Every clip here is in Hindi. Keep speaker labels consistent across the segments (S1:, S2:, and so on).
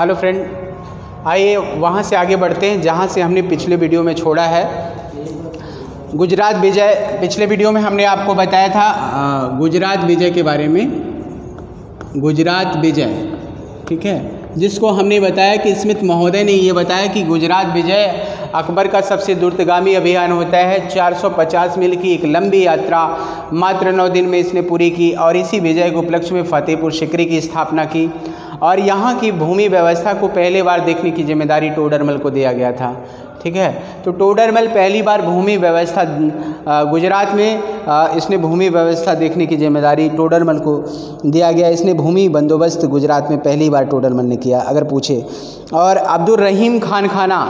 S1: हेलो फ्रेंड, आइए वहाँ से आगे बढ़ते हैं जहाँ से हमने पिछले वीडियो में छोड़ा है। गुजरात विजय, पिछले वीडियो में हमने आपको बताया था गुजरात विजय के बारे में, गुजरात विजय, ठीक है, जिसको हमने बताया कि स्मिथ महोदय ने ये बताया कि गुजरात विजय अकबर का सबसे द्रुतगामी अभियान होता है। 450 मील की एक लंबी यात्रा मात्र 9 दिन में इसने पूरी की और इसी विजय के उपलक्ष्य में फतेहपुर सीकरी की स्थापना की और यहाँ की भूमि व्यवस्था को पहली बार देखने की जिम्मेदारी टोडरमल को दिया गया था। ठीक है, तो टोडरमल पहली बार भूमि व्यवस्था गुजरात में इसने भूमि व्यवस्था देखने की जिम्मेदारी टोडरमल को दिया गया। इसने भूमि बंदोबस्त गुजरात में पहली बार टोडरमल ने किया अगर पूछे। और अब्दुल रहीम खान खाना,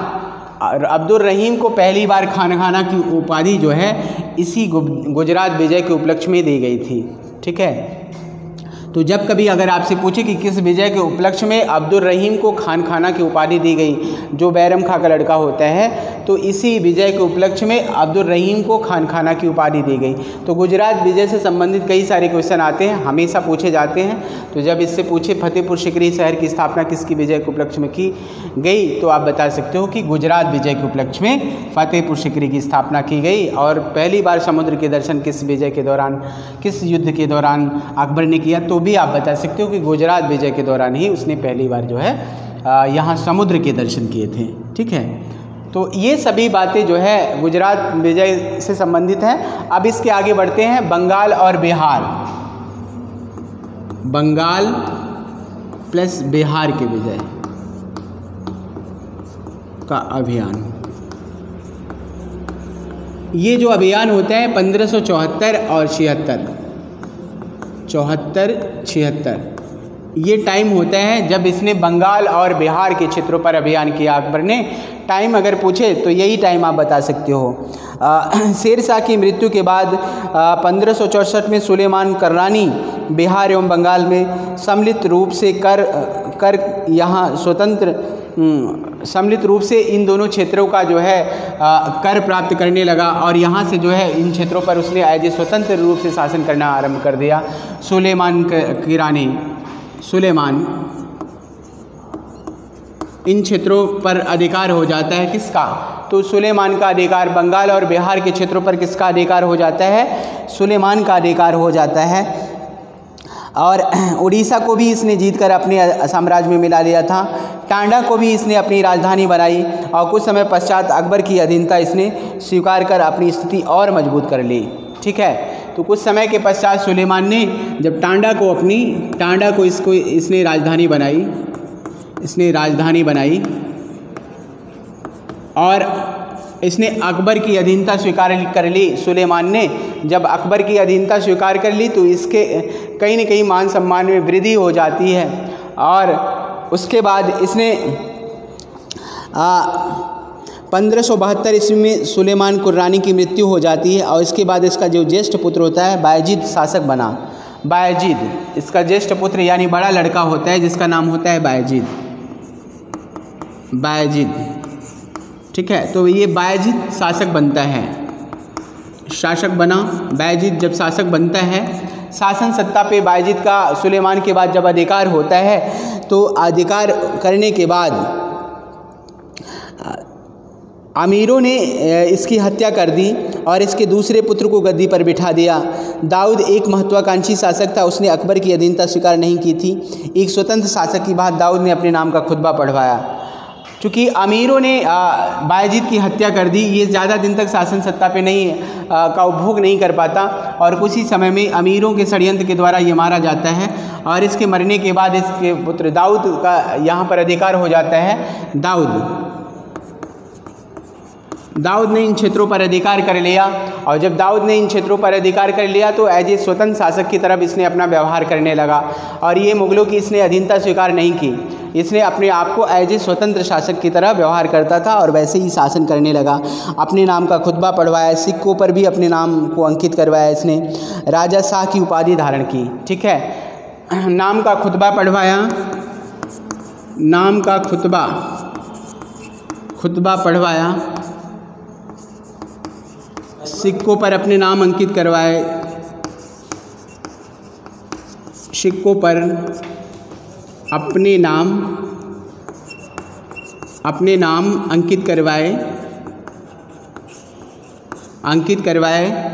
S1: अब्दुल रहीम को पहली बार खान खाना की उपाधि जो है इसी गुजरात विजय के उपलक्ष्य में दी गई थी। ठीक है, तो जब कभी अगर आपसे पूछे कि किस विजय के उपलक्ष्य में अब्दुल रहीम को खान खाना की उपाधि दी गई, जो बैरम खां का लड़का होता है, तो इसी विजय के उपलक्ष्य में अब्दुल रहीम को खान खाना की उपाधि दी गई। तो गुजरात विजय से संबंधित कई सारे क्वेश्चन आते हैं, हमेशा पूछे जाते हैं। तो जब इससे पूछे फतेहपुर सीकरी शहर की स्थापना किसकी विजय के उपलक्ष्य में की गई, तो आप बता सकते हो कि गुजरात विजय के उपलक्ष्य में फतेहपुर सीकरी की स्थापना की गई। और पहली बार समुद्र के दर्शन किस विजय के दौरान, किस युद्ध के दौरान अकबर ने किया, तो भी आप बता सकते हो कि गुजरात विजय के दौरान ही उसने पहली बार जो है यहाँ समुद्र के दर्शन किए थे। ठीक है, तो ये सभी बातें जो है गुजरात विजय से संबंधित हैं। अब इसके आगे बढ़ते हैं बंगाल और बिहार, बंगाल प्लस बिहार के विजय का अभियान। ये जो अभियान होते हैं 1574 और 76, ये टाइम होता है जब इसने बंगाल और बिहार के क्षेत्रों पर अभियान किया अकबर ने। टाइम अगर पूछे तो यही टाइम आप बता सकते हो। शेरशाह की मृत्यु के बाद 1564 में सुलेमान कर्रानी बिहार एवं बंगाल में सम्मिलित रूप से कर यहाँ स्वतंत्र सम्मिलित रूप से इन दोनों क्षेत्रों का जो है कर प्राप्त करने लगा और यहाँ से जो है इन क्षेत्रों पर उसने एज ए स्वतंत्र रूप से शासन करना आरंभ कर दिया। सुलेमान किरानी, सुलेमान, इन क्षेत्रों पर अधिकार हो जाता है किसका, तो सुलेमान का अधिकार बंगाल और बिहार के क्षेत्रों पर किसका अधिकार हो जाता है, सुलेमान का अधिकार हो जाता है। और उड़ीसा को भी इसने जीतकर अपने साम्राज्य में मिला लिया था। टांडा को भी इसने अपनी राजधानी बनाई और कुछ समय पश्चात अकबर की अधीनता इसने स्वीकार कर अपनी स्थिति और मजबूत कर ली। ठीक है, तो कुछ समय के पश्चात सुलेमान ने जब टांडा को इसने राजधानी बनाई, इसने राजधानी बनाई और इसने अकबर की अधीनता स्वीकार कर ली। सुलेमान ने जब अकबर की अधीनता स्वीकार कर ली तो इसके कहीं न कहीं मान सम्मान में वृद्धि हो जाती है। और उसके बाद इसने 1572 ईस्वी में सुलेमान कुर्रानी की मृत्यु हो जाती है और इसके बाद इसका जो ज्येष्ठ पुत्र होता है बायजीद शासक बना। बायजीद इसका ज्येष्ठ पुत्र यानी बड़ा लड़का होता है जिसका नाम होता है बायजीद, बायजीद। ठीक है, तो ये बायजीद शासक बनता है, शासक बना। बायजीद जब शासक बनता है, शासन सत्ता पे बायजीद का सुलेमान के बाद जब अधिकार होता है, तो अधिकार करने के बाद अमीरों ने इसकी हत्या कर दी और इसके दूसरे पुत्र को गद्दी पर बिठा दिया। दाऊद एक महत्वाकांक्षी शासक था, उसने अकबर की अधीनता स्वीकार नहीं की थी। एक स्वतंत्र शासक की बात दाऊद ने अपने नाम का खुतबा पढ़वाया। चूँकि अमीरों ने बायजीद की हत्या कर दी, ये ज़्यादा दिन तक शासन सत्ता पे नहीं का उपभोग नहीं कर पाता और कुछ ही समय में अमीरों के षड्यंत्र के द्वारा ये मारा जाता है और इसके मरने के बाद इसके पुत्र दाऊद का यहाँ पर अधिकार हो जाता है। दाऊद ने इन क्षेत्रों पर अधिकार कर लिया और जब दाऊद ने इन क्षेत्रों पर अधिकार कर लिया तो एज ए स्वतंत्र शासक की तरफ इसने अपना व्यवहार करने लगा और ये मुगलों की इसने अधीनता स्वीकार नहीं की। इसने अपने आप को एज ए स्वतंत्र शासक की तरह व्यवहार करता था और वैसे ही शासन करने लगा। अपने नाम का खुतबा पढ़वाया, सिक्कों पर भी अपने नाम को अंकित करवाया। इसने राजा शाह की उपाधि धारण की। ठीक है, नाम का खुतबा पढ़वाया, नाम का खुतबा पढ़वाया, सिक्कों पर अपने नाम अंकित करवाए, सिक्कों पर अपने नाम अपने नाम अंकित करवाए,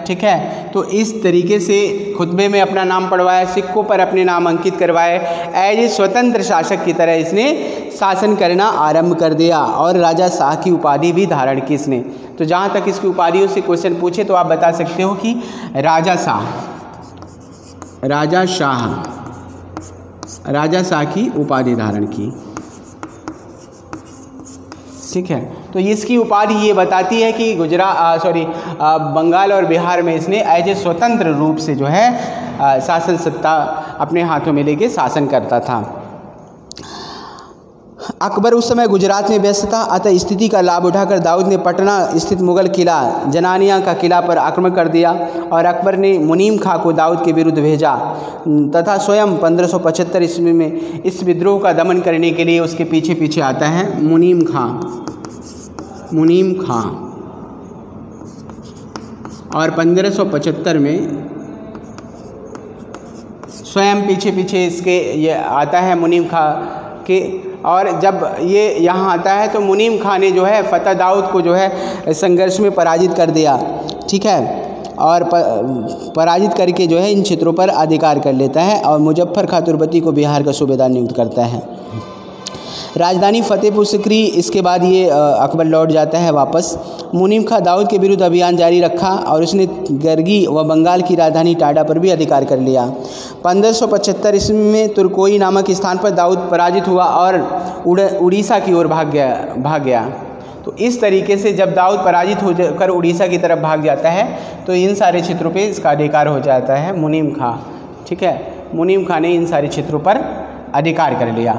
S1: ठीक है। तो इस तरीके से खुतबे में अपना नाम पढ़वाया, सिक्कों पर अपने नाम अंकित करवाए। एज ए स्वतंत्र शासक की तरह इसने शासन करना आरंभ कर दिया और राजा शाह की उपाधि भी धारण की इसने। तो जहाँ तक इसकी उपाधियों से क्वेश्चन पूछे तो आप बता सकते हो कि राजा शाह की उपाधि धारण की, ठीक है। तो इसकी उपाधि ये बताती है कि बंगाल और बिहार में इसने एज ए स्वतंत्र रूप से जो है शासन सत्ता अपने हाथों में लेके शासन करता था। अकबर उस समय गुजरात में व्यस्त था, अतः स्थिति का लाभ उठाकर दाऊद ने पटना स्थित मुगल किला जनानिया का किला पर आक्रमण कर दिया और अकबर ने मुनीम खां को दाऊद के विरुद्ध भेजा तथा स्वयं 1575 ईस्वी में इस विद्रोह का दमन करने के लिए उसके पीछे पीछे आता है मुनीम खां और 1575 में स्वयं पीछे पीछे इसके ये आता है मुनीम खां के। और जब ये यहाँ आता है तो मुनीम खां ने जो है फतेह दाऊद को जो है संघर्ष में पराजित कर दिया, ठीक है। और पराजित करके जो है इन क्षेत्रों पर अधिकार कर लेता है और मुजफ्फर खां तुर्बती को बिहार का सूबेदार नियुक्त करता है। राजधानी फतेहपुर सिकरी इसके बाद ये अकबर लौट जाता है वापस। मुनीम खां दाऊद के विरुद्ध अभियान जारी रखा और उसने गर्गी व बंगाल की राजधानी टाडा पर भी अधिकार कर लिया। 1575 ईस्वी में तुर्कोई नामक स्थान पर दाऊद पराजित हुआ और उड़ीसा की ओर भाग गया। तो इस तरीके से जब दाऊद पराजित होकर उड़ीसा की तरफ भाग जाता है तो इन सारे क्षेत्रों पे इसका अधिकार हो जाता है मुनीम खां, ठीक है। मुनीम खां ने इन सारे क्षेत्रों पर अधिकार कर लिया।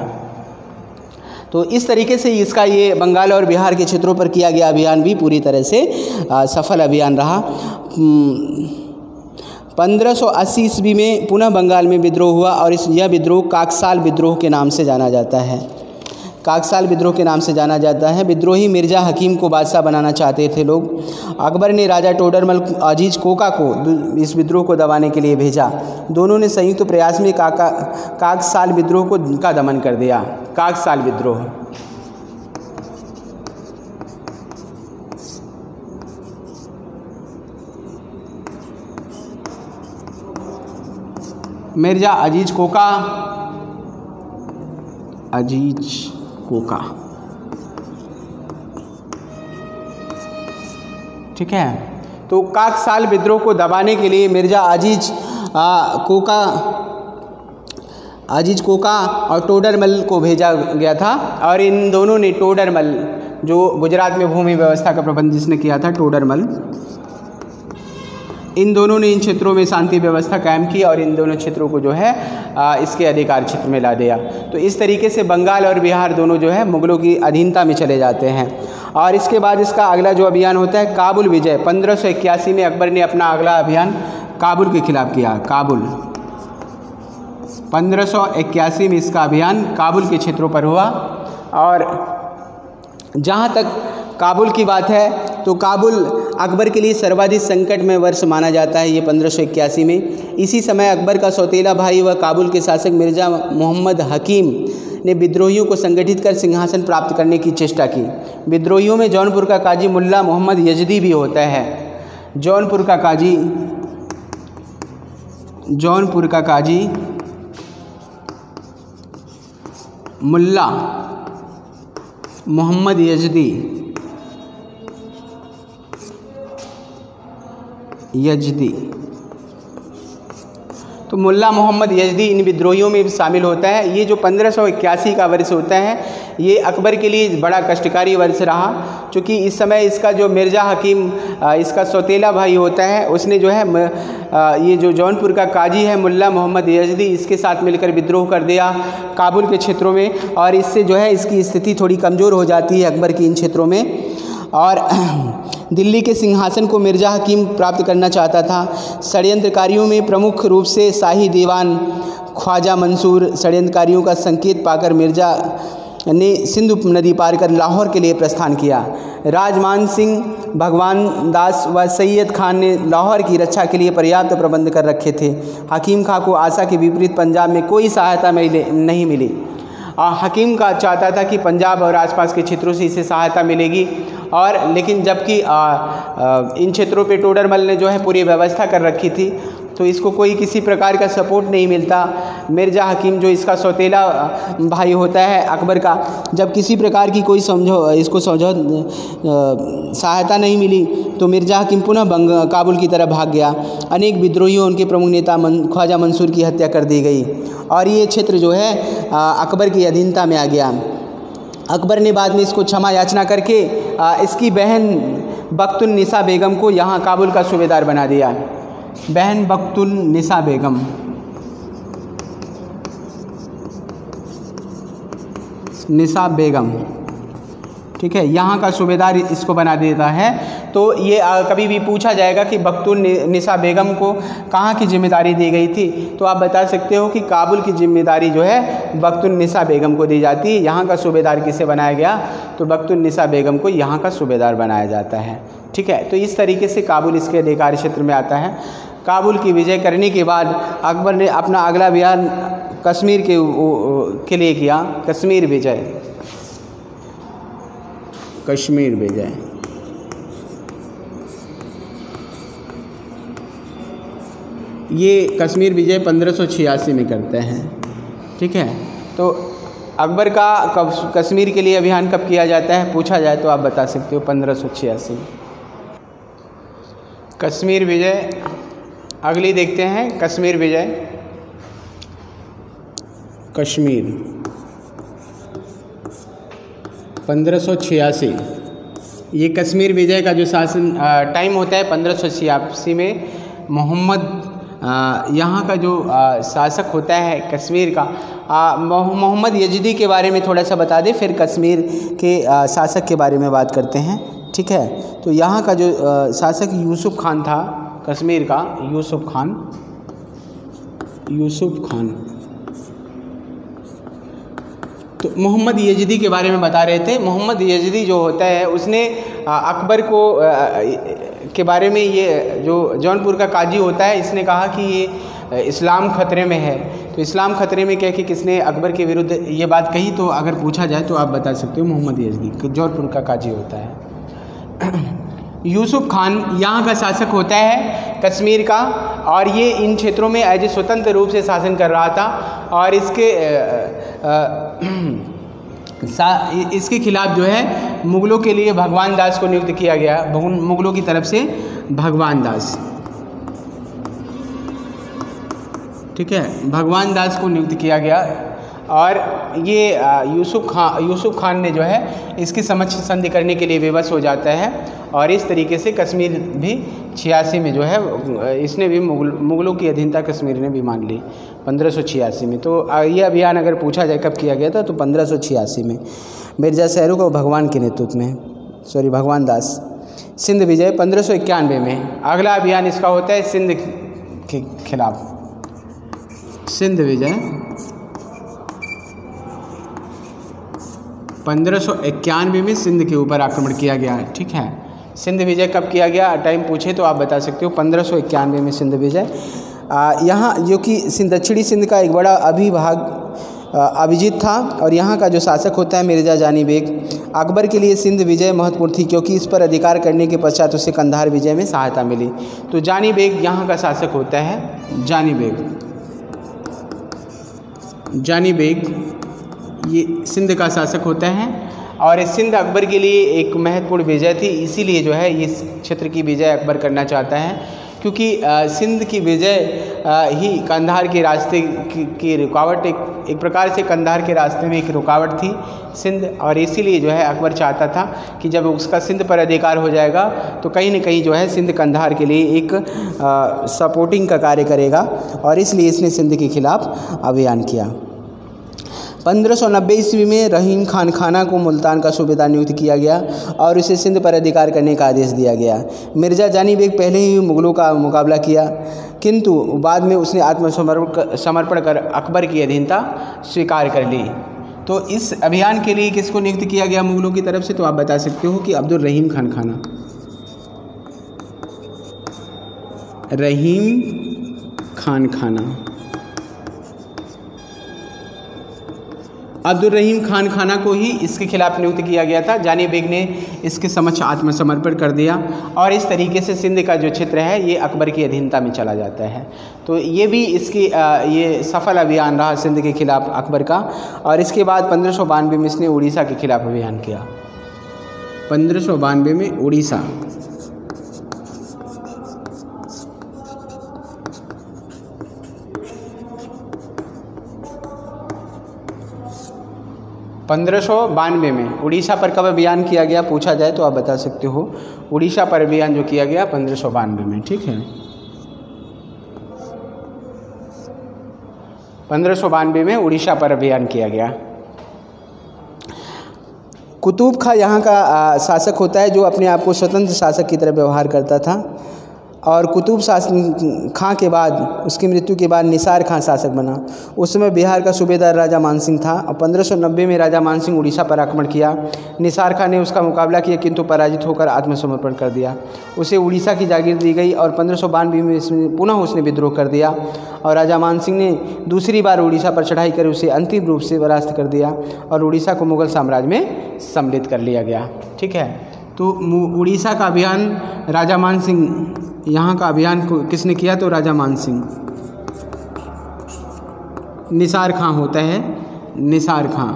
S1: तो इस तरीके से इसका ये बंगाल और बिहार के क्षेत्रों पर किया गया अभियान भी पूरी तरह से सफल अभियान रहा। 1580 ईस्वी में पुनः बंगाल में विद्रोह हुआ और यह विद्रोह काकसाल विद्रोह के नाम से जाना जाता है। विद्रोही मिर्ज़ा हकीम को बादशाह बनाना चाहते थे लोग। अकबर ने राजा टोडरमल अजीज़ कोका को इस विद्रोह को दबाने के लिए भेजा। दोनों ने संयुक्त प्रयास में काकसाल विद्रोह का दमन कर दिया। काकसाल विद्रोह मिर्ज़ा अजीज़ कोका, ठीक है। तो काकसाल विद्रोह को दबाने के लिए मिर्ज़ा अजीज़ कोका और टोडरमल को भेजा गया था और इन दोनों ने टोडरमल जो गुजरात में भूमि व्यवस्था का प्रबंध जिसने किया था टोडरमल, इन दोनों ने इन क्षेत्रों में शांति व्यवस्था कायम की और इन दोनों क्षेत्रों को जो है इसके अधिकार क्षेत्र में ला दिया। तो इस तरीके से बंगाल और बिहार दोनों जो है मुगलों की अधीनता में चले जाते हैं। और इसके बाद इसका अगला जो अभियान होता है काबुल विजय। 1581 में अकबर ने अपना अगला अभियान काबुल के खिलाफ किया। 1581 में इसका अभियान काबुल के क्षेत्रों पर हुआ। और जहाँ तक काबुल की बात है तो काबुल अकबर के लिए सर्वाधिक संकट में वर्ष माना जाता है ये 1581 में। इसी समय अकबर का सौतेला भाई व काबुल के शासक मिर्ज़ा मोहम्मद हकीम ने विद्रोहियों को संगठित कर सिंहासन प्राप्त करने की चेष्टा की। विद्रोहियों में जौनपुर का काजी मुल्ला मोहम्मद यजदी भी होता है। जौनपुर का काजी मुल्ला मोहम्मद यजदी तो मुल्ला मोहम्मद यजदी इन विद्रोहियों में शामिल होता है। ये जो 1581 का वर्ष होता है ये अकबर के लिए बड़ा कष्टकारी वर्ष रहा, क्योंकि इस समय इसका जो मिर्ज़ा हकीम इसका सौतेला भाई होता है उसने जो है ये जो जौनपुर का काजी है मुल्ला मोहम्मद यजदी इसके साथ मिलकर विद्रोह कर दिया काबुल के क्षेत्रों में। और इससे जो है इसकी स्थिति थोड़ी कमज़ोर हो जाती है अकबर की इन क्षेत्रों में। और दिल्ली के सिंहासन को मिर्ज़ा हकीम प्राप्त करना चाहता था। षड्यंत्रकारियों में प्रमुख रूप से शाही दीवान ख्वाजा मंसूर। षड्यंत्रकारियों का संकेत पाकर मिर्ज़ा ने सिंधु नदी पार कर लाहौर के लिए प्रस्थान किया। राजमान सिंह, भगवान दास व सैयद खान ने लाहौर की रक्षा के लिए पर्याप्त प्रबंध कर रखे थे। हकीम खां को आशा के विपरीत पंजाब में कोई सहायता नहीं मिली। हकीम का चाहता था कि पंजाब और आसपास के क्षेत्रों से इसे सहायता मिलेगी, और लेकिन जबकि इन क्षेत्रों पे टोडरमल ने जो है पूरी व्यवस्था कर रखी थी, तो इसको कोई किसी प्रकार का सपोर्ट नहीं मिलता। मिर्ज़ा हकीम जो इसका सौतेला भाई होता है अकबर का, जब किसी प्रकार की कोई सहायता नहीं मिली तो मिर्ज़ा हकीम पुनः काबुल की तरफ भाग गया। अनेक विद्रोहियों उनके प्रमुख नेता ख्वाजा मंसूर की हत्या कर दी गई और ये क्षेत्र जो है अकबर की अधीनता में आ गया। अकबर ने बाद में इसको क्षमा याचना करके इसकी बहन बख्तुन्निसा बेगम को यहाँ काबुल का सूबेदार बना दिया। बहन बख्तुन्निसा बेगम, निसा बेगम, ठीक है, यहाँ का सूबेदार इसको बना देता है। तो ये कभी भी पूछा जाएगा कि बख्तुन्निसा बेगम को कहाँ की जिम्मेदारी दी गई थी, तो आप बता सकते हो कि काबुल की जिम्मेदारी जो है बख्तुन्निसा बेगम को दी जाती है। यहाँ का सूबेदार किसे बनाया गया, तो बख्तुन्निसा बेगम को यहाँ का सूबेदार बनाया जाता है। ठीक है, तो इस तरीके से काबुल इसके अधिकार क्षेत्र में आता है। काबुल की विजय करने के बाद अकबर ने अपना अगला अभियान कश्मीर के लिए किया। कश्मीर विजय, कश्मीर विजय, ये कश्मीर विजय 1586 में करते हैं। ठीक है, तो अकबर का कश्मीर के लिए अभियान कब किया जाता है पूछा जाए तो आप बता सकते हो 1586। कश्मीर विजय, अगली देखते हैं कश्मीर विजय। कश्मीर 1586, ये कश्मीर विजय का जो शासन टाइम होता है 1586 में मोहम्मद यहाँ का जो शासक होता है कश्मीर का, मोहम्मद यजदी के बारे में थोड़ा सा बता दें, फिर कश्मीर के शासक के बारे में बात करते हैं। ठीक है, तो यहाँ का जो शासक यूसुफ खान था कश्मीर का, यूसुफ खान, तो मोहम्मद यजदी के बारे में बता रहे थे। मोहम्मद यजदी जो होता है उसने अकबर को के बारे में, ये जो जौनपुर का काजी होता है, इसने कहा कि ये इस्लाम खतरे में है। तो इस्लाम खतरे में कह के किसने अकबर के विरुद्ध ये बात कही, तो अगर पूछा जाए तो आप बता सकते हो मोहम्मद यजदी, जौनपुर का काजी होता है। यूसुफ खान यहाँ का शासक होता है कश्मीर का, और ये इन क्षेत्रों में एज ए स्वतंत्र रूप से शासन कर रहा था, और इसके खिलाफ जो है मुग़लों के लिए भगवान दास को नियुक्त किया गया, मुग़लों की तरफ से भगवान दास। ठीक है, भगवान दास को नियुक्त किया गया, और ये यूसुफ खान ने जो है इसकी समक्ष संधि करने के लिए विवश हो जाता है, और इस तरीके से कश्मीर भी 86 में जो है इसने भी मुग़लों की अधीनता कश्मीर ने भी मान ली 1586 में। तो ये अभियान अगर पूछा जाए कब किया गया था, तो 1586 में मिर्ज़ा सहरुख और भगवान के नेतृत्व में, भगवान दास। सिंध विजय 1591 में, अगला अभियान इसका होता है सिंध के खिलाफ। सिंध विजय 1591 में सिंध के ऊपर आक्रमण किया गया। ठीक है, सिंध विजय कब किया गया, टाइम पूछे तो आप बता सकते हो 1591 में सिंध विजय। यहाँ जो कि दक्षिणी सिंध का एक बड़ा अभिभाग अभिजीत था, और यहाँ का जो शासक होता है मिर्ज़ा जानी बेग। अकबर के लिए सिंध विजय महत्वपूर्ण थी क्योंकि इस पर अधिकार करने के पश्चात उसे कंधार विजय में सहायता मिली। तो जानी बेग यहाँ का शासक होता है, जानी बेग ये सिंध का शासक होता है, और सिंध अकबर के लिए एक महत्वपूर्ण विजय थी, इसीलिए जो है इस क्षेत्र की विजय अकबर करना चाहता है, क्योंकि सिंध की विजय ही कंधार के रास्ते की रुकावट, एक प्रकार से कंधार के रास्ते में एक रुकावट थी सिंध, और इसीलिए जो है अकबर चाहता था कि जब उसका सिंध पर अधिकार हो जाएगा तो कहीं न कहीं जो है सिंध कंधार के लिए एक सपोर्टिंग का कार्य करेगा, और इसलिए इसने सिंध के खिलाफ अभियान किया। 1590 ईस्वी में रहीम खान खाना को मुल्तान का सूबेदार नियुक्त किया गया और उसे सिंध पर अधिकार करने का आदेश दिया गया। मिर्ज़ा जानी बेग पहले ही मुग़लों का मुकाबला किया, किंतु बाद में उसने आत्मसमर्पण कर अकबर की अधीनता स्वीकार कर ली। तो इस अभियान के लिए किसको नियुक्त किया गया मुग़लों की तरफ से, तो आप बता सकते हो कि अब्दुल रहीम खान खाना, रहीम खान खाना। अब्दुल रहीम खान खाना को ही इसके खिलाफ नियुक्त किया गया था। जानी बेग ने इसके समक्ष आत्मसमर्पण कर दिया और इस तरीके से सिंध का जो क्षेत्र है ये अकबर की अधीनता में चला जाता है। तो ये भी इसकी ये सफल अभियान रहा सिंध के खिलाफ अकबर का। और इसके बाद 1592 में इसने उड़ीसा के खिलाफ अभियान किया। 1592 में उड़ीसा, में उड़ीसा पर कब अभियान किया गया पूछा जाए तो आप बता सकते हो। उड़ीसा पर अभियान जो किया गया 1592 में, ठीक है। 1592 में उड़ीसा पर अभियान किया गया। कुतुब खां यहाँ का शासक होता है जो अपने आप को स्वतंत्र शासक की तरह व्यवहार करता था। और कुतुब खां के बाद, उसकी मृत्यु के बाद निसार खां शासक बना। उस समय बिहार का सूबेदार राजा मानसिंह था और 1590 में राजा मानसिंह उड़ीसा पर आक्रमण किया। निसार खां ने उसका मुकाबला किया किंतु पराजित होकर आत्मसमर्पण कर दिया। उसे उड़ीसा की जागीर दी गई और 1592 में पुनः उसने विद्रोह कर दिया और राजा मानसिंह ने दूसरी बार उड़ीसा पर चढ़ाई कर उसे अंतिम रूप से परास्त कर दिया और उड़ीसा को मुगल साम्राज्य में सम्मिलित कर लिया गया, ठीक है। तो उड़ीसा का अभियान राजा मानसिंह, यहाँ का अभियान को किसने किया तो राजा मानसिंह। निसार खां होता है, निसार खां,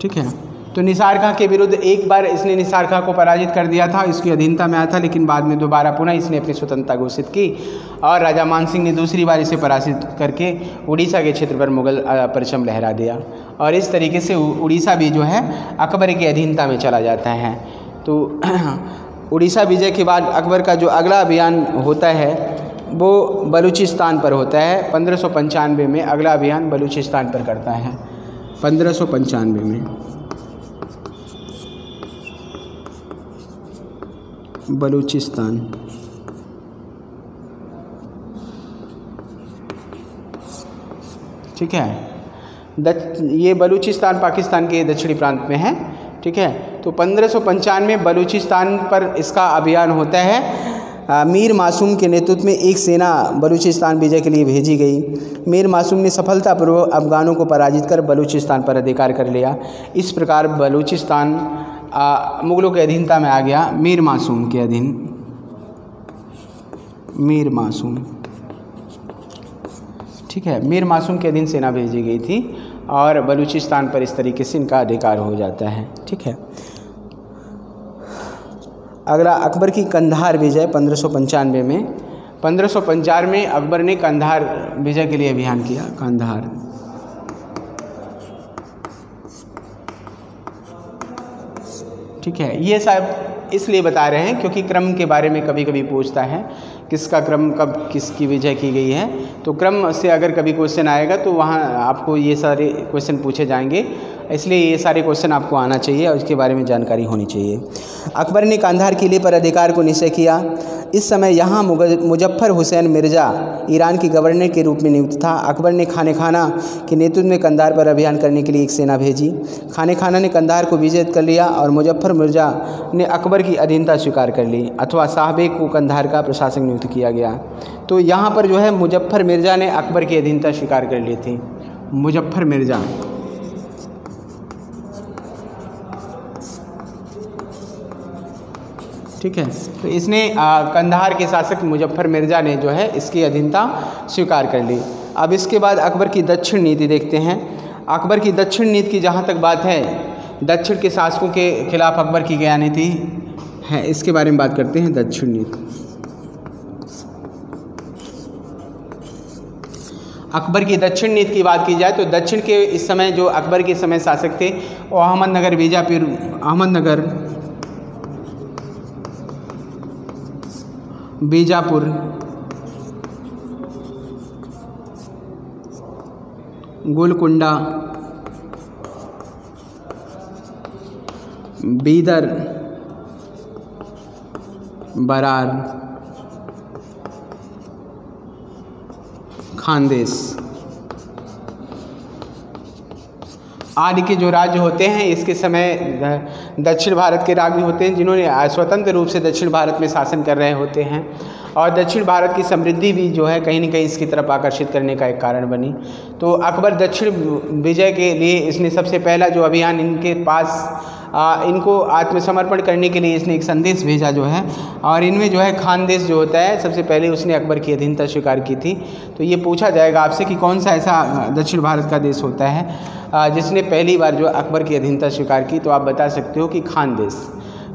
S1: ठीक है। तो निसार खां के विरुद्ध एक बार इसने निसार खां को पराजित कर दिया था, इसकी अधीनता में आया था, लेकिन बाद में दोबारा पुनः इसने अपनी स्वतंत्रता घोषित की और राजा मानसिंह ने दूसरी बार इसे पराजित करके उड़ीसा के क्षेत्र पर मुगल परचम लहरा दिया और इस तरीके से उड़ीसा भी जो है अकबर की अधीनता में चला जाता है। तो उड़ीसा विजय के बाद अकबर का जो अगला अभियान होता है वो बलूचिस्तान पर होता है। 1595 में अगला अभियान बलूचिस्तान पर करता है। 1595 में बलूचिस्तान, ठीक है। ये बलूचिस्तान पाकिस्तान के दक्षिणी प्रांत में है, ठीक है। तो 1595 में बलूचिस्तान पर इसका अभियान होता है। मीर मासूम के नेतृत्व में एक सेना बलूचिस्तान विजय के लिए भेजी गई। मीर मासूम ने सफलतापूर्वक अफगानों को पराजित कर बलूचिस्तान पर अधिकार कर लिया। इस प्रकार बलूचिस्तान मुगलों के अधीनता में आ गया। मीर मासूम के अधीन, मीर मासूम, ठीक है। मीर मासूम के अधीन सेना भेजी गई थी और बलूचिस्तान पर इस तरीके से इनका अधिकार हो जाता है, ठीक है। अगला अकबर की कंधार विजय 1595 में। 1595 में अकबर ने कंधार विजय के लिए अभियान किया। कंधार, ठीक है। ये सब इसलिए बता रहे हैं क्योंकि क्रम के बारे में कभी कभी पूछता है, किसका क्रम कब किसकी विजय की गई है। तो क्रम से अगर कभी क्वेश्चन आएगा तो वहाँ आपको ये सारे क्वेश्चन पूछे जाएंगे, इसलिए ये सारे क्वेश्चन आपको आना चाहिए और इसके बारे में जानकारी होनी चाहिए। अकबर ने कांधार किले पर अधिकार को निश्चय किया। इस समय यहाँ मुजफ्फर हुसैन मिर्ज़ा ईरान के गवर्नर के रूप में नियुक्त था। अकबर ने खाने खाना के नेतृत्व में कंधार पर अभियान करने के लिए एक सेना भेजी। खाने खाना ने कंधार को विजित कर लिया और मुजफ्फर मिर्ज़ा ने अकबर की अधीनता स्वीकार कर ली अथवा शाहबेग को कंधार का प्रशासक नियुक्त किया गया। तो यहाँ पर जो है मुजफ्फर मिर्ज़ा ने अकबर की अधीनता स्वीकार कर ली थी। मुजफ्फर मिर्ज़ा, ठीक है। तो इसने कंधार के शासक मुजफ्फर मिर्ज़ा ने जो है इसकी अधीनता स्वीकार कर ली। अब इसके बाद अकबर की दक्षिण नीति देखते हैं। अकबर की दक्षिण नीति की जहाँ तक बात है, दक्षिण के शासकों के खिलाफ अकबर की क्या नीति है, इसके बारे में बात करते हैं। दक्षिण नीति, अकबर की दक्षिण नीति की बात की जाए तो दक्षिण के इस समय जो अकबर के समय शासक थे वो अहमदनगर, बीजापुर, गोलकुंडा, बीदर, बरार, खानदेश आदि के जो राज्य होते हैं इसके समय दक्षिण भारत के राज्य होते हैं जिन्होंने स्वतंत्र रूप से दक्षिण भारत में शासन कर रहे होते हैं। और दक्षिण भारत की समृद्धि भी जो है कहीं न कहीं इसकी तरफ आकर्षित करने का एक कारण बनी। तो अकबर दक्षिण विजय के लिए इसने सबसे पहला जो अभियान इनके पास इनको आत्मसमर्पण करने के लिए इसने एक संदेश भेजा जो है, और इनमें जो है खानदेश जो होता है सबसे पहले उसने अकबर की अधीनता स्वीकार की थी। तो ये पूछा जाएगा आपसे कि कौन सा ऐसा दक्षिण भारत का देश होता है जिसने पहली बार जो अकबर की अधीनता स्वीकार की, तो आप बता सकते हो कि खानदेश।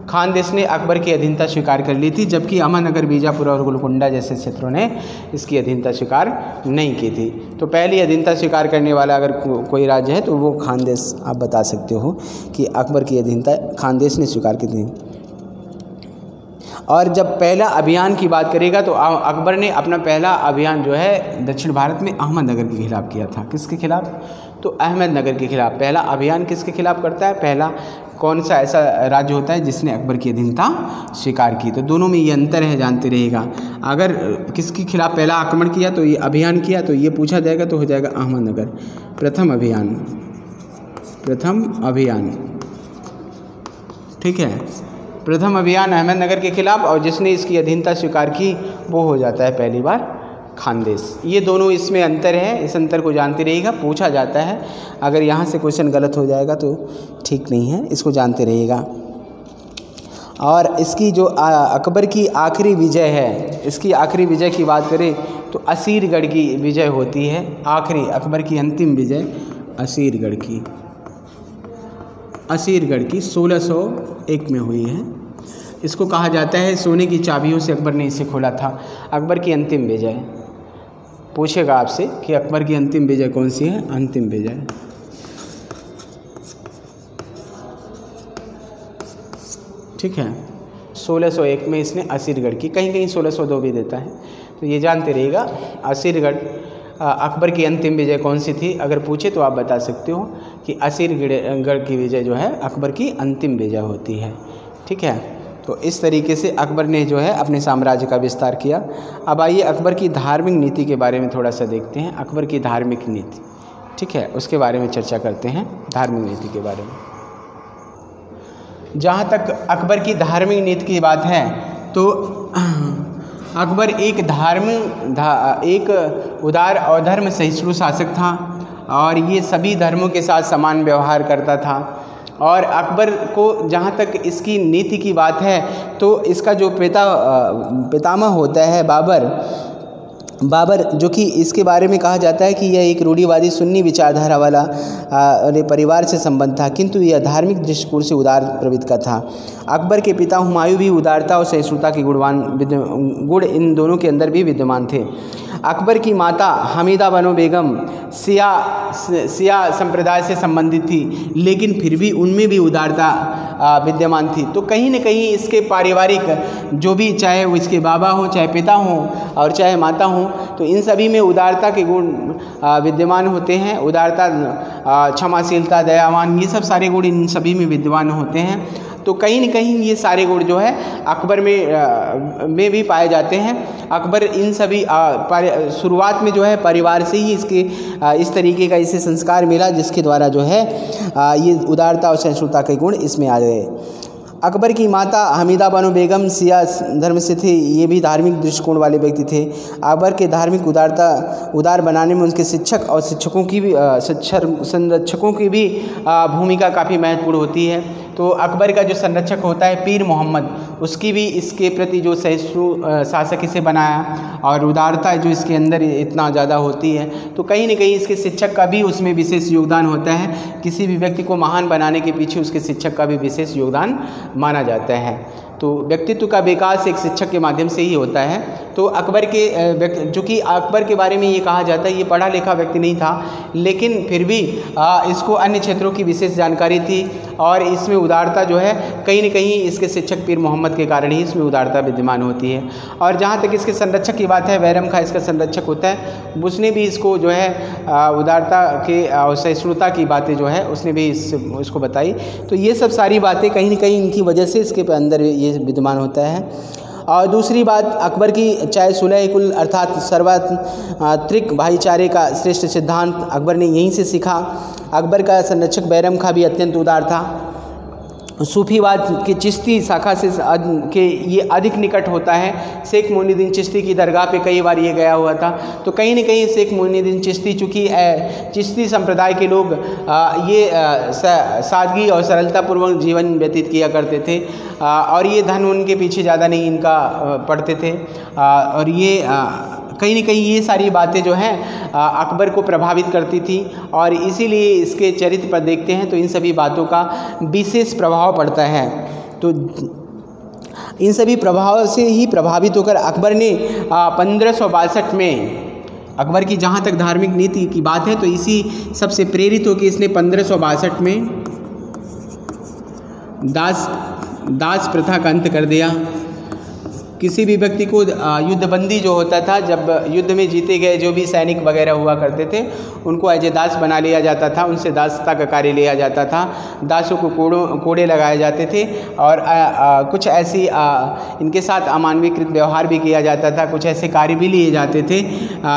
S1: खानदेश ने अकबर की अधीनता स्वीकार कर ली थी, जबकि अहमदनगर, बीजापुर और गोलकुंडा जैसे क्षेत्रों ने इसकी अधीनता स्वीकार नहीं की थी। तो पहली अधीनता स्वीकार करने वाला अगर कोई राज्य है तो वो खानदेश आप बता सकते हो कि अकबर की अधीनता खानदेश ने स्वीकार की थी। और जब पहला अभियान की बात करेगा तो अकबर ने अपना पहला अभियान जो है दक्षिण भारत में अहमदनगर के खिलाफ किया था। किसके खिलाफ? तो अहमदनगर के खिलाफ। पहला अभियान किसके खिलाफ करता है? पहला कौन सा ऐसा राज्य होता है जिसने अकबर की अधीनता स्वीकार की? तो दोनों में ये अंतर है, जानते रहिएगा। अगर किसके खिलाफ पहला आक्रमण किया तो ये अभियान किया तो ये पूछा जाएगा तो हो जाएगा अहमदनगर। प्रथम अभियान, ठीक है, प्रथम अभियान अहमदनगर के खिलाफ, और जिसने इसकी अधीनता स्वीकार की वो हो जाता है पहली बार खानदेश। ये दोनों इसमें अंतर है, इस अंतर को जानते रहिएगा, पूछा जाता है। अगर यहाँ से क्वेश्चन गलत हो जाएगा तो ठीक नहीं है, इसको जानते रहिएगा। और इसकी जो अकबर की आखिरी विजय है, इसकी आखिरी विजय की बात करें तो असीरगढ़ की विजय होती है। आखिरी अकबर की अंतिम विजय असीरगढ़ की 1601 में हुई है। इसको कहा जाता है सोने की चाबियों से अकबर ने इसे खोला था। अकबर की अंतिम विजय पूछेगा आपसे कि अकबर की अंतिम विजय कौन सी है? अंतिम विजय, ठीक है, 1601 में इसने असीरगढ़ की, कहीं कहीं 1602 भी देता है, तो ये जानते रहिएगा। असीरगढ़ अकबर की अंतिम विजय कौन सी थी? अगर पूछे तो आप बता सकते हो कि असीरगढ़ की विजय जो है अकबर की अंतिम विजय होती है, ठीक है। तो इस तरीके से अकबर ने जो है अपने साम्राज्य का विस्तार किया। अब आइए अकबर की धार्मिक नीति के बारे में थोड़ा सा देखते हैं। अकबर की धार्मिक नीति, ठीक है, उसके बारे में चर्चा करते हैं, धार्मिक नीति के बारे में। जहाँ तक अकबर की धार्मिक नीति की बात है तो अकबर एक उदार और धर्म सहिष्णु शासक था, और ये सभी धर्मों के साथ समान व्यवहार करता था। और अकबर को जहाँ तक इसकी नीति की बात है तो इसका जो पितामह होता है बाबर, जो कि इसके बारे में कहा जाता है कि यह एक रूढ़िवादी सुन्नी विचारधारा वाला परिवार से संबंध था, किंतु यह धार्मिक दृष्टिकोण से उदार प्रवृत्ति का था। अकबर के पिता हुमायूं भी उदारता और सहिष्णुता के गुण इन दोनों के अंदर भी विद्यमान थे। अकबर की माता हमीदा बानो बेगम सिया संप्रदाय से संबंधित थी, लेकिन फिर भी उनमें भी उदारता विद्यमान थी। तो कहीं न कहीं इसके पारिवारिक जो भी, चाहे वो इसके बाबा हों, चाहे पिता हों और चाहे माता हों, तो इन सभी में उदारता के गुण विद्यमान होते हैं। उदारता, क्षमाशीलता, दयावान, ये सब सारे गुण इन सभी में विद्यमान होते हैं। तो कहीं न कहीं ये सारे गुण जो है अकबर में भी पाए जाते हैं। अकबर इन सभी शुरुआत में जो है परिवार से ही इसके इस तरीके का इसे संस्कार मिला, जिसके द्वारा जो है ये उदारता और सहिष्णुता के गुण इसमें आ गए। अकबर की माता हमीदा बानो बेगम सिया धर्म से थे, ये भी धार्मिक दृष्टिकोण वाले व्यक्ति थे। अकबर के धार्मिक उदार बनाने में उनके शिक्षक और संरक्षकों की भी भूमिका काफ़ी महत्वपूर्ण होती है। तो अकबर का जो संरक्षक होता है पीर मोहम्मद, उसकी भी इसके प्रति जो सहिष्णु शासक इसे बनाया और उदारता जो इसके अंदर इतना ज़्यादा होती है, तो कहीं न कहीं इसके शिक्षक का भी उसमें विशेष योगदान होता है। किसी भी व्यक्ति को महान बनाने के पीछे उसके शिक्षक का भी विशेष योगदान माना जाता है। तो व्यक्तित्व का विकास एक शिक्षक के माध्यम से ही होता है। तो अकबर के जो कि अकबर के बारे में ये कहा जाता है ये पढ़ा लिखा व्यक्ति नहीं था, लेकिन फिर भी इसको अन्य क्षेत्रों की विशेष जानकारी थी, और इसमें उदारता जो है कहीं न कहीं इसके शिक्षक पीर मोहम्मद के कारण ही इसमें उदारता विद्यमान होती है। और जहाँ तक इसके संरक्षक की बात है, बैरम खां इसका संरक्षक होता है, उसने भी इसको जो है उदारता के और सहिष्णुता की बातें जो है उसने भी इसको बताई। तो ये सब सारी बातें कहीं न कहीं इनकी वजह से इसके अंदर ये विद्यमान होता है। और दूसरी बात, अकबर की चाहे सुलह कुल अर्थात सर्वात्रिक भाईचारे का श्रेष्ठ सिद्धांत अकबर ने यहीं से सीखा। अकबर का संरक्षक बैरम खां भी अत्यंत उदार था, सूफीवाद के चिश्ती शाखा से के ये अधिक निकट होता है। शेख मोइनुद्दीन चिश्ती की दरगाह पे कई बार ये गया हुआ था। तो कहीं न कहीं शेख मोइनुद्दीन चिश्ती, चूँकि चिश्ती संप्रदाय के लोग ये सादगी और सरलतापूर्वक जीवन व्यतीत किया करते थे और ये धन उनके पीछे ज़्यादा नहीं इनका पड़ते थे और ये कहीं न कहीं ये सारी बातें जो हैं अकबर को प्रभावित करती थी और इसीलिए इसके चरित्र पर देखते हैं तो इन सभी बातों का विशेष प्रभाव पड़ता है। तो इन सभी प्रभाव से ही प्रभावित होकर अकबर ने 1562 में, अकबर की जहाँ तक धार्मिक नीति की बात है तो इसी सबसे प्रेरित होकर इसने 1562 में दास प्रथा का अंत कर दिया। किसी भी व्यक्ति को युद्धबंदी जो होता था, जब युद्ध में जीते गए जो भी सैनिक वगैरह हुआ करते थे उनको एज ए दास बना लिया जाता था, उनसे दासता का कार्य लिया जाता था। दासों को कोड़े लगाए जाते थे और कुछ ऐसी इनके साथ अमानवीकृत व्यवहार भी किया जाता था। कुछ ऐसे कार्य भी लिए जाते थे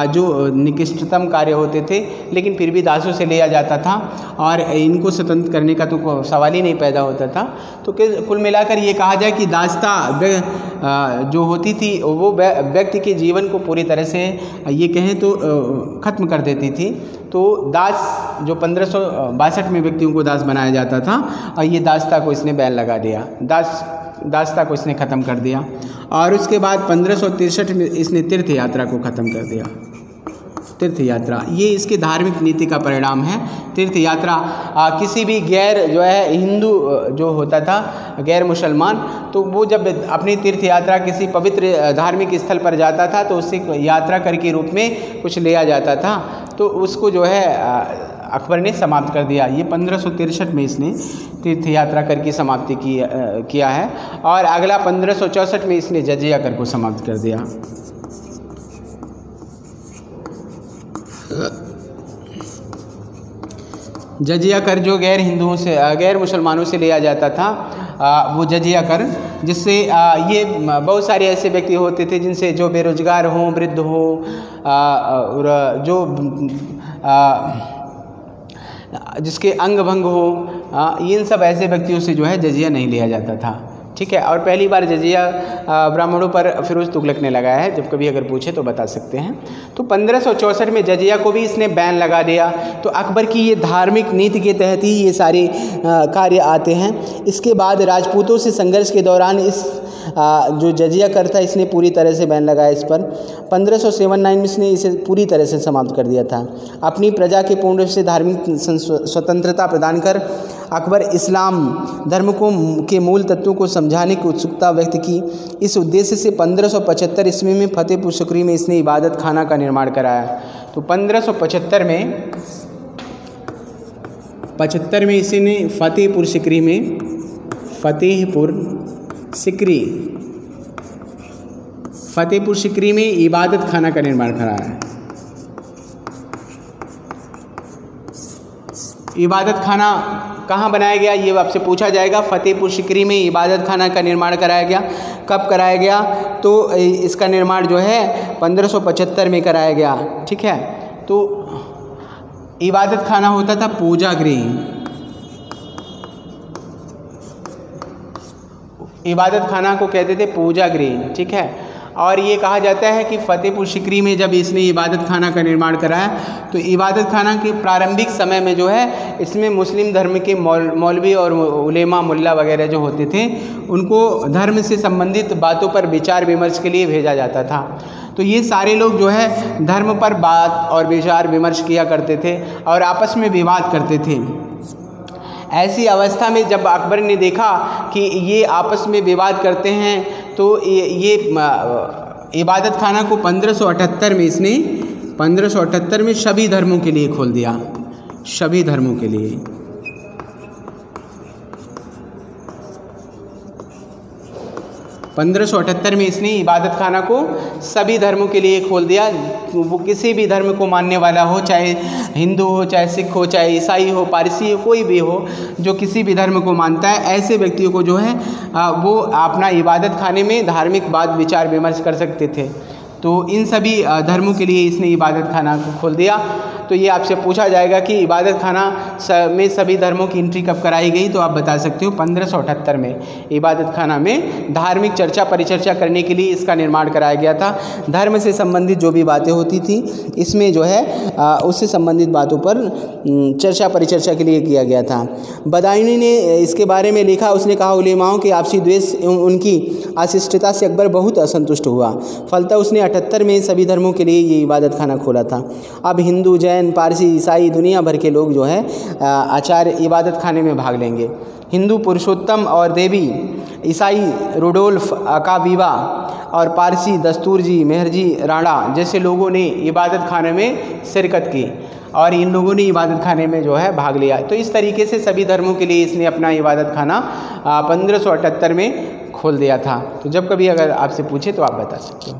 S1: जो निकृष्टतम कार्य होते थे, लेकिन फिर भी दासों से लिया जाता था और इनको स्वतंत्र करने का तो सवाल ही नहीं पैदा होता था। तो कुल मिलाकर ये कहा जाए कि दासता जो होती थी वो व्यक्ति के जीवन को पूरी तरह से ये कहें तो ख़त्म कर देती थी। तो दास जो 1562 में व्यक्तियों को दास बनाया जाता था और ये दासता को इसने बैन लगा दिया, दासता को इसने ख़त्म कर दिया। और उसके बाद 1563 में इसने तीर्थ यात्रा को ख़त्म कर दिया। तीर्थ यात्रा ये इसके धार्मिक नीति का परिणाम है। तीर्थ यात्रा किसी भी गैर जो है हिंदू जो होता था, गैर मुसलमान, तो वो जब अपनी तीर्थ यात्रा किसी पवित्र धार्मिक स्थल पर जाता था तो उससे यात्रा कर के रूप में कुछ लिया जाता था, तो उसको जो है अकबर ने समाप्त कर दिया। ये 1563 में इसने तीर्थ यात्रा कर की समाप्ति किया है। और अगला 1564 में इसने जजिया कर को समाप्त कर दिया। जजिया कर जो गैर हिंदुओं से, गैर मुसलमानों से लिया जाता था, वो जजिया कर, जिससे ये बहुत सारे ऐसे व्यक्ति होते थे जिनसे जो बेरोजगार हों, वृद्ध हो और जो जिसके अंग भंग हो, इन सब ऐसे व्यक्तियों से जो है जजिया नहीं लिया जाता था। ठीक है। और पहली बार जजिया ब्राह्मणों पर फिरोज तुगलक ने लगाया है, जब कभी अगर पूछे तो बता सकते हैं। तो 1564 में जजिया को भी इसने बैन लगा दिया। तो अकबर की ये धार्मिक नीति के तहत ही ये सारे कार्य आते हैं। इसके बाद राजपूतों से संघर्ष के दौरान इस जो जजिया कर था इसने पूरी तरह से बैन लगाया इस पर। 1579 में इसने इसे पूरी तरह से समाप्त कर दिया था। अपनी प्रजा के पूर्ण रूप से धार्मिक स्वतंत्रता प्रदान कर अकबर इस्लाम धर्म के मूल तत्वों को समझाने की उत्सुकता व्यक्त की। इस उद्देश्य से 1575 ईस्वी में फतेहपुर सिकरी में इसने इबादत खाना का निर्माण कराया। तो 1575 में इसने फतेहपुर सिकरी में इबादत खाना का निर्माण कराया। इबादत खाना कहाँ बनाया गया ये आपसे पूछा जाएगा। फतेहपुर सिकरी में इबादत खाना का निर्माण कराया गया। कब कराया गया? तो इसका निर्माण जो है 1575 में कराया गया। ठीक है। तो इबादत खाना होता था पूजा गृह। इबादत खाना को कहते थे पूजा गृह। ठीक है। और ये कहा जाता है कि फतेहपुर सिकरी में जब इसने इबादत खाना का निर्माण कराया तो इबादत खाना के प्रारंभिक समय में जो है इसमें मुस्लिम धर्म के मौलवी और उलेमा मुल्ला वगैरह जो होते थे उनको धर्म से संबंधित बातों पर विचार विमर्श के लिए भेजा जाता था। तो ये सारे लोग जो है धर्म पर बात और विचार विमर्श किया करते थे और आपस में विवाद करते थे। ऐसी अवस्था में जब अकबर ने देखा कि ये आपस में विवाद करते हैं तो ये इबादत खाना को 1578 में इसने 1578 में सभी धर्मों के लिए खोल दिया। सभी धर्मों के लिए। 1578 में इसने इबादत खाना को सभी धर्मों के लिए खोल दिया। वो किसी भी धर्म को मानने वाला हो, चाहे हिंदू हो, चाहे सिख हो, चाहे ईसाई हो, पारसी हो, कोई भी हो जो किसी भी धर्म को मानता है, ऐसे व्यक्तियों को जो है वो अपना इबादत खाने में धार्मिक बात विचार विमर्श कर सकते थे। तो इन सभी धर्मों के लिए इसने इबादत खाना को खोल दिया। तो ये आपसे पूछा जाएगा कि इबादत खाना में सभी धर्मों की एंट्री कब कराई गई, तो आप बता सकते हो 1578 में इबादत खाना में धार्मिक चर्चा परिचर्चा करने के लिए इसका निर्माण कराया गया था। धर्म से संबंधित जो भी बातें होती थी इसमें जो है उससे संबंधित बातों पर चर्चा परिचर्चा के लिए किया गया था। बदायूनी ने इसके बारे में लिखा, उसने कहा उलेमाओं के आपसी द्वेष एवं उनकी अशिष्टता से अकबर बहुत असंतुष्ट हुआ, फलतः उसने 78 में सभी धर्मों के लिए ये इबादत खाना खोला था। अब हिंदू, जैन, पारसी, ईसाई दुनिया भर के लोग जो है आचार्य इबादत खाने में भाग लेंगे। हिंदू पुरुषोत्तम और देवी, ईसाई रुडोल्फ अकाबीवा और पारसी दस्तूर जी, मेहरजी राणा जैसे लोगों ने इबादत खाने में शिरकत की और इन लोगों ने इबादत खाने में जो है भाग लिया। तो इस तरीके से सभी धर्मों के लिए इसने अपना इबादत खाना 1578 में खोल दिया था। तो जब कभी अगर आपसे पूछे तो आप बता सकते हो।